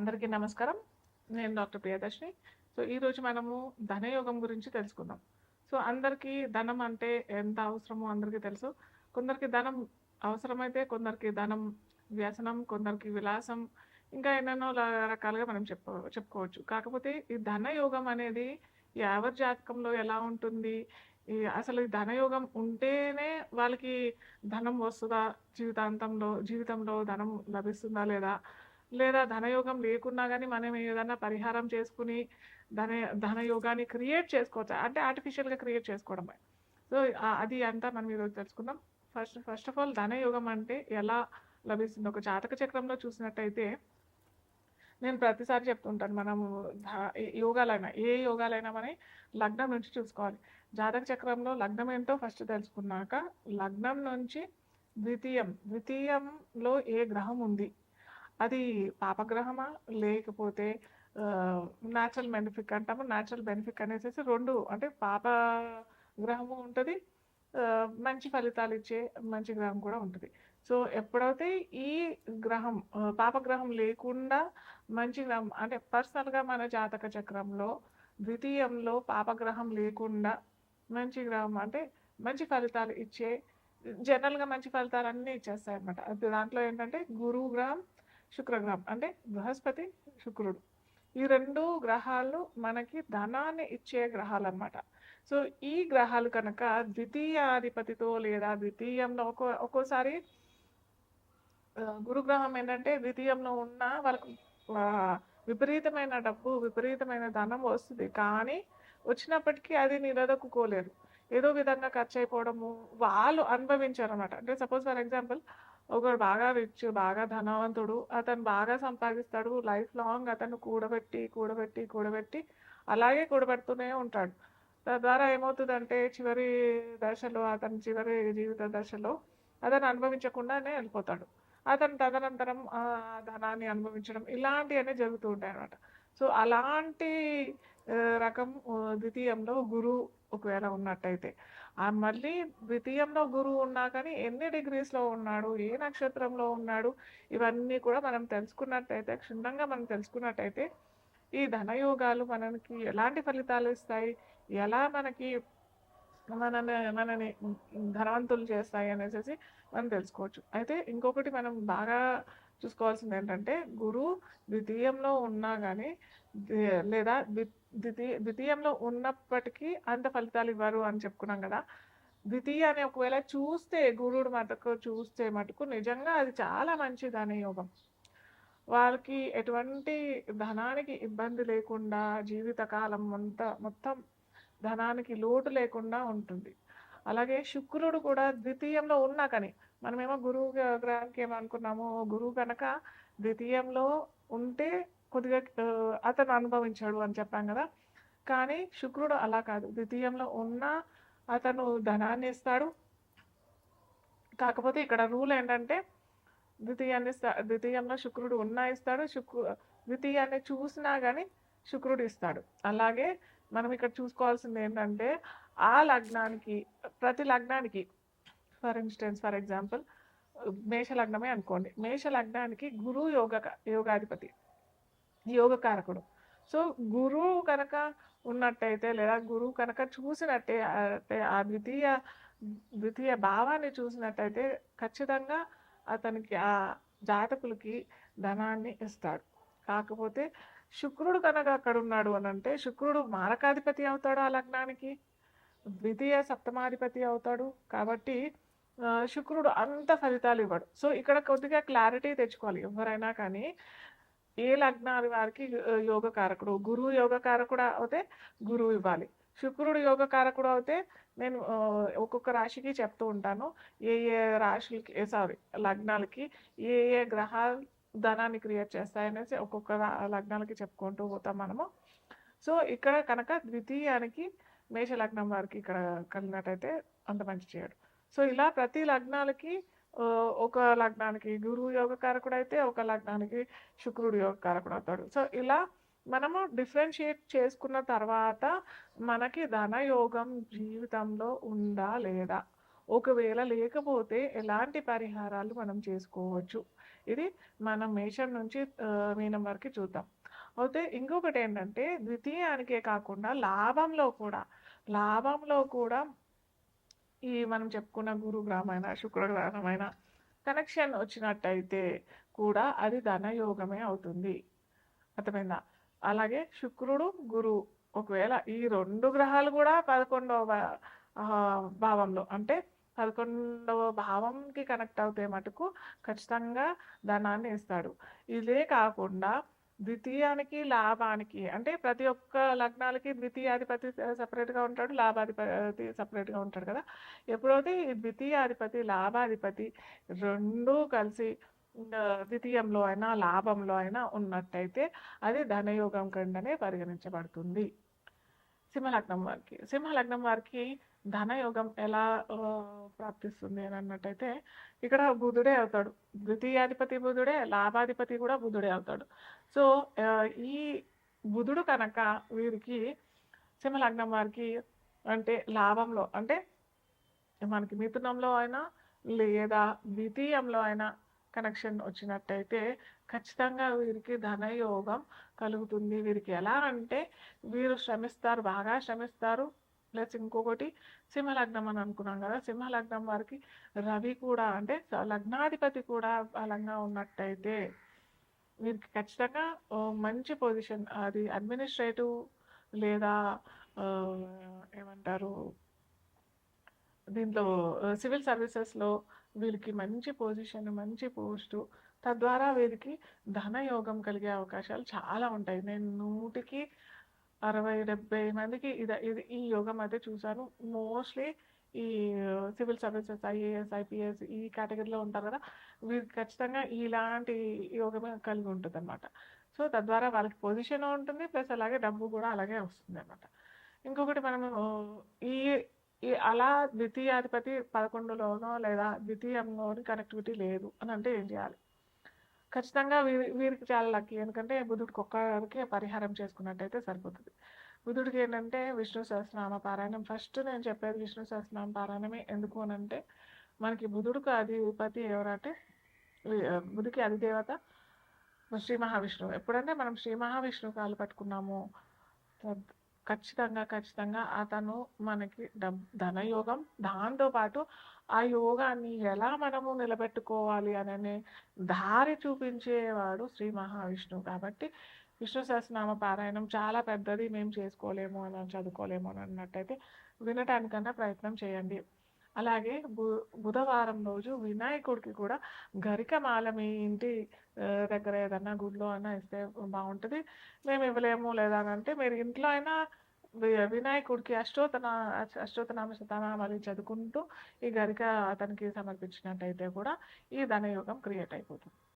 అందరికీ నమస్కారం. నేను డాక్టర్ ప్రియదర్శిని. ఈరోజు మనము ధనయోగం గురించి తెలుసుకుందాం. అందరికీ ధనం అంటే ఎంత అవసరమో అందరికీ తెలుసు. కొందరికి ధనం అవసరమైతే, కొందరికి ధనం వ్యసనం, కొందరికి విలాసం, ఇంకా ఎన్నెన్నో రకాలుగా మనం చెప్పుకోవచ్చు. కాకపోతే ఈ ధనయోగం అనేది ఎవరి జాతకంలో ఎలా ఉంటుంది? అసలు ఈ ధనయోగం ఉంటేనే వాళ్ళకి ధనం వస్తదా? జీవితంలో ధనం లభిస్తుందా లేదా? లేదా ధనయోగం లేకున్నా గానీ మనం ఏదన్నా పరిహారం చేసుకొని ధన ధనయోగాన్ని క్రియేట్ చేసుకోవచ్చా? అంటే ఆర్టిఫిషియల్‌గా క్రియేట్ చేసుకోవడమే. సో, అది అంతా మనం ఈరోజు తెలుసుకుందాం. ఫస్ట్ ఆఫ్ ఆల్ ధనయోగం అంటే ఎలా లభిస్తుంది? ఒక జాతక చక్రంలో చూసినట్టయితే నేను ప్రతిసారి చెప్తుంటాను. మనము ధ యోగాలైనా, ఏ యోగాలైనా మన లగ్నం నుంచి చూసుకోవాలి. జాతక చక్రంలో లగ్నం ఏంటో ఫస్ట్ తెలుసుకున్నాక, లగ్నం నుంచి ద్వితీయంలో ఏ గ్రహం ఉంది? అది పాపగ్రహమా? లేకపోతే న్యాచురల్ బెనిఫిక్ అంటాము. న్యాచురల్ బెనిఫిక్ అనేసేసి 2 అంటే పాప గ్రహము ఉంటది. మంచి ఫలితాలిచ్చే మంచి గ్రహం కూడా ఉంటది. ఎప్పుడైతే ఈ గ్రహం పాపగ్రహం లేకుండా మంచి గ్రహం అంటే పర్సనల్‌గా మన జాతక చక్రంలో ద్వితీయంలో పాపగ్రహం లేకుండా మంచి గ్రహం అంటే మంచి ఫలితాలు ఇచ్చే జనరల్‌గా మంచి ఫలితాలన్నీ ఇచ్చేస్తాయన్నమాట. అది దాంట్లో ఏంటంటే గురువు గ్రహం, శుక్రగ్రహం అంటే బృహస్పతి, శుక్రుడు. ఈ 2 గ్రహాలు మనకి ధనాన్ని ఇచ్చే గ్రహాలన్నమాట. ఈ గ్రహాలు కనుక ద్వితీయాధిపతితో లేదా ద్వితీయంలో ఒక్కోసారి గురుగ్రహం ఏంటంటే ద్వితీయంలో ఉన్న వాళ్ళకు విపరీతమైన డబ్బు, విపరీతమైన ధనం వస్తుంది. కానీ వచ్చినప్పటికీ అది నిలదొక్కుకోలేరు. ఏదో విధంగా ఖర్చయిపోవడము, వాళ్ళు అనుభవించారనమాట. అంటే సపోజ్ ఫర్ ఎగ్జాంపుల్ ఒకడు బాగా రిచ్, బాగా ధనవంతుడు. అతను బాగా సంపాదిస్తాడు. లైఫ్ లాంగ్ అతను కూడబెట్టి అలాగే కూడబెడుతూనే ఉంటాడు. తద్వారా ఏమవుతుందంటే అతని చివరి జీవిత దశలో అతను అనుభవించకుండానే వెళ్ళిపోతాడు. అతను తదనంతరం ధనాన్ని అనుభవించడం ఇలాంటివన్నీ జరుగుతూ ఉంటాయన్నమాట. అలాంటి రకం ద్వితీయంలో గురువు ఒకవేళ ఉన్నట్టయితే మళ్ళీ ద్వితీయంలో గురువు ఉన్నా కానీ ఎన్ని డిగ్రీస్‌లో ఉన్నాడు, ఏ నక్షత్రంలో ఉన్నాడు, ఇవన్నీ కూడా మనం తెలుసుకున్నట్టయితే, క్షుణ్ణంగా మనం తెలుసుకున్నట్టయితే ఈ ధనయోగాలు మనకి ఎలాంటి ఫలితాలు ఇస్తాయి, ఎలా మనని ధనవంతులు చేస్తాయి అనేసి మనం తెలుసుకోవచ్చు. అయితే ఇంకొకటి మనం బాగా చూసుకోవాల్సింది ఏంటంటే గురువు ద్వితీయంలో ఉన్నా కానీ లేదా ద్వితీయంలో ఉన్నప్పటికీ అంత ఫలితాలు ఇవ్వరు అని చెప్పుకున్నాం కదా. ద్వితీయాన్ని ఒకవేళ గురువుడు చూస్తే మటుకు నిజంగా అది చాలా మంచి ధనయోగం. వాళ్ళకి ఎటువంటి ధనానికి ఇబ్బంది లేకుండా జీవితకాలం మొత్తం ధనానికి లోటు లేకుండా ఉంటుంది. అలాగే శుక్రుడు కూడా ద్వితీయంలో ఉన్నా కానీ మనమేమో గురువు గ్రహానికి ఏమనుకున్నాము, గురువు కనుక ద్వితీయంలో ఉంటే కొద్దిగా అతను అనుభవించాడు అని చెప్పాం కదా. కానీ శుక్రుడు అలా కాదు, ద్వితీయంలో ఉన్న అతను ధనాన్ని ఇస్తాడు. కాకపోతే ఇక్కడ రూల్ ఏంటంటే ద్వితీయంలో శుక్రుడు ఉన్నా ఇస్తాడు, ద్వితీయాన్ని చూసినా కానీ శుక్రుడు ఇస్తాడు. అలాగే మనం ఇక్కడ చూసుకోవాల్సింది ఏంటంటే ఆ లగ్నానికి, ప్రతి లగ్నానికి ఫర్ ఎగ్జాంపుల్ మేష లగ్నమే అనుకోండి. మేష లగ్నానికి గురువు యోగాధిపతి, యోగకారకుడు. గురువు కనుక ఉన్నట్టయితే లేదా గురువు కనుక చూసినట్టే ఆ ద్వితీయ భావాన్ని చూసినట్టయితే ఖచ్చితంగా అతనికి ఆ జాతకులకి ధనాన్ని ఇస్తాడు. కాకపోతే శుక్రుడు కనుక అక్కడ ఉన్నాడు అని అంటే శుక్రుడు మారకాధిపతి అవుతాడు, ఆ లగ్నానికి ద్వితీయ సప్తమాధిపతి అవుతాడు. కాబట్టి శుక్రుడు అంత ఫలితాలు ఇవ్వడు. ఇక్కడ కొద్దిగా క్లారిటీ తెచ్చుకోవాలి. ఎవరైనా కానీ ఏ లగ్నాది వారికి యోగకారకుడు, గురువు యోగకారకుడు అయితే గురువు ఇవ్వాలి. శుక్రుడు యోగకారకుడు అయితే నేను ఒక్కొక్క రాశికి చెప్తూ ఉంటాను. ఏ రాశులకి లగ్నాలకి ఏ గ్రహాలు ధనాన్ని క్రియేట్ చేస్తాయనేసి ఒక్కొక్క లగ్నాలకి చెప్పుకుంటూ పోతాం మనము. ఇక్కడ కనుక ద్వితీయానికి మేష లగ్నం వారికి ఇక్కడ కలిగినట్టయితే అంత మంచి చేయడు. ఇలా ప్రతి లగ్నాలకి ఒక లగ్నానికి గురువు యోగకారకుడు అయితే ఒక లగ్నానికి శుక్రుడు యోగకారకుడు అవుతాడు. ఇలా మనము డిఫరెన్షియేట్ చేసుకున్న తర్వాత మనకి ధనయోగం జీవితంలో ఉందా లేదా, ఒకవేళ లేకపోతే ఎలాంటి పరిహారాలు మనం చేసుకోవచ్చు, ఇది మనం మేషం నుంచి మీనం వరకు చూద్దాం. అయితే ఇంకొకటి ఏంటంటే ద్వితీయానికే కాకుండా లాభంలో కూడా ఈ మనం చెప్పుకున్న గురు గ్రహమైన శుక్ర గ్రహమైన కనెక్షన్ వచ్చినట్టయితే కూడా అది ధనయోగమే అవుతుంది. అర్థమైందా? అలాగే శుక్రుడు గురువు ఒకవేళ ఈ 2 గ్రహాలు కూడా 11వ భావంలో అంటే 11వ భావంకి కనెక్ట్ అవుతే మటుకు ఖచ్చితంగా ధనాన్ని ఇస్తాడు. ఇదే కాకుండా ద్వితీయానికి లాభానికి అంటే ప్రతి ఒక్క లగ్నాలకి ద్వితీయాధిపతి సపరేట్గా ఉంటాడు, లాభాధిపతి సపరేట్గా ఉంటాడు కదా. ఎప్పుడైతే ఈ ద్వితీయాధిపతి లాభాధిపతి రెండూ కలిసి ద్వితీయంలో అయినా లాభంలో అయినా ఉన్నట్టయితే అది ధనయోగం కిందనే పరిగణించబడుతుంది. సింహలగ్నం వారికి ధనయోగం ఎలా ప్రాప్తిస్తుంది అని అన్నట్టయితే ఇక్కడ బుధుడే అవుతాడు. ద్వితీయాధిపతి బుధుడే, లాభాధిపతి కూడా బుధుడే అవుతాడు. సో ఈ బుధుడు కనుక వీరికి సింహలగ్నం వారికి అంటే లాభంలో అంటే మనకి మిథునంలో అయినా లేదా ద్వితీయంలో అయినా కనెక్షన్ వచ్చినట్టయితే ఖచ్చితంగా వీరికి ధనయోగం కలుగుతుంది. వీరికి ఎలా అంటే వీరు శ్రమిస్తారు, బాగా శ్రమిస్తారు. ప్లస్ ఇంకొకటి సింహలగ్నం అని అనుకున్నాం కదా, సింహలగ్నం వారికి రవి కూడా అంటే లగ్నాధిపతి కూడా బలంగా ఉన్నట్టయితే వీరికి ఖచ్చితంగా మంచి పొజిషన్, అది అడ్మినిస్ట్రేటివ్ లేదా ఏమంటారు దీంట్లో సివిల్ సర్వీసెస్లో వీరికి మంచి పొజిషన్, మంచి పోస్టు, తద్వారా వీరికి ధనయోగం కలిగే అవకాశాలు చాలా ఉంటాయి. నేను 100కి 60-70 మందికి ఇది ఈ యోగం అయితే చూశాను. మోస్ట్లీ ఈ సివిల్ సర్వీసెస్, ఐఏఎస్, ఐపీఎస్ ఈ కేటగిరీలో ఉంటారు కదా, వీరికి ఖచ్చితంగా ఇలాంటి యోగమే కలిగి ఉంటుంది అనమాట. సో తద్వారా వాళ్ళకి పొజిషన్ ఉంటుంది, ప్లస్ అలాగే డబ్బు కూడా అలాగే వస్తుంది అనమాట. ఇంకొకటి మనము ఈ అలా ద్వితీయాధిపతి 11లోనో లేదా ద్వితీయంలోని కనెక్టివిటీ లేదు అని అంటే ఏం చేయాలి? ఖచ్చితంగా వీరికి చాలా లక్కీ. ఎందుకంటే బుధుడికి ఒక్కరికి పరిహారం చేసుకున్నట్టయితే సరిపోతుంది. బుధుడికి ఏంటంటే విష్ణు సహస్రనామ పారాయణం. ఫస్ట్ నేను చెప్పేది విష్ణు సహస్రనామ పారాయణమే. ఎందుకు అని అంటే మనకి బుధుడికి అధిపతి ఎవరంటే బుధుడికి అధిదేవత శ్రీ మహావిష్ణువు. ఎప్పుడంటే మనం శ్రీ మహావిష్ణువు కాలు పట్టుకున్నాము ఖచ్చితంగా అతను మనకి ధనయోగం, దాంతోపాటు ఆ యోగాన్ని ఎలా మనము నిలబెట్టుకోవాలి అనే దారి చూపించేవాడు శ్రీ మహావిష్ణువు. కాబట్టి విష్ణు సహస్రనామ పారాయణం చాలా పెద్దది, మేము చేసుకోలేము అని చదువుకోలేము అని అన్నట్టయితే వినటానికన్నా ప్రయత్నం చేయండి. అలాగే బుధవారం రోజు వినాయకుడికి కూడా గరికమాల మీ ఇంటి దగ్గర ఏదన్నా గుడిలో అయినా ఇస్తే బాగుంటుంది. మేము ఇవ్వలేము లేదా అంటే మీరు ఇంట్లో అయినా వినాయకుడికి అష్టోత్తనామ శతనామాలు చదువుకుంటూ ఈ గరిక అతనికి సమర్పించినట్టయితే కూడా ఈ ధనయోగం క్రియేట్ అయిపోతుంది.